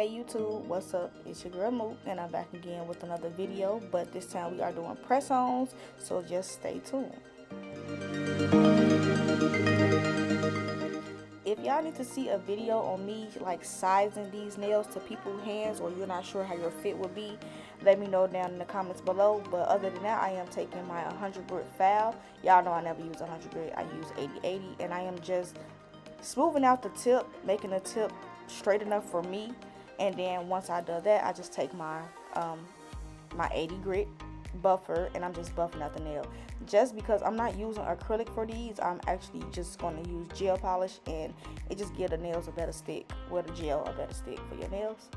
Hey YouTube, what's up? It's your girl Mook, and I'm back again with another video, but this time we are doing press-ons, so just stay tuned. If y'all need to see a video on me like sizing these nails to people's hands, or you're not sure how your fit would be, let me know down in the comments below. But other than that, I am taking my 100 grit file. Y'all know I never use 100 grit, I use 80/80, and I am just smoothing out the tip, making the tip straight enough for me. And then once I do that, I just take my my 80 grit buffer and I'm just buffing out the nail. Just because I'm not using acrylic for these, I'm actually just going to use gel polish, and it just gives the nails a better stick, with the gel a better stick for your nails.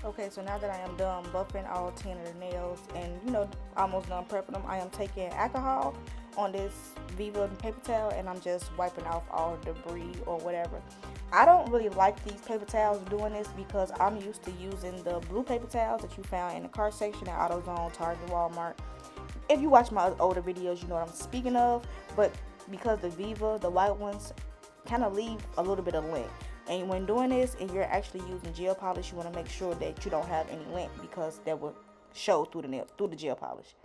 Okay, so now that I am done buffing all 10 of the nails and almost done prepping them, I am taking alcohol on this Viva paper towel and I'm just wiping off all debris or whatever. I don't really like these paper towels doing this because I'm used to using the blue paper towels that you found in the car section at AutoZone, Target, Walmart. If you watch my older videos, you know what I'm speaking of, but because the Viva, the white ones, kind of leave a little bit of lint. And when doing this, if you're actually using gel polish, you want to make sure that you don't have any lint, because that will show through the nail, through the gel polish.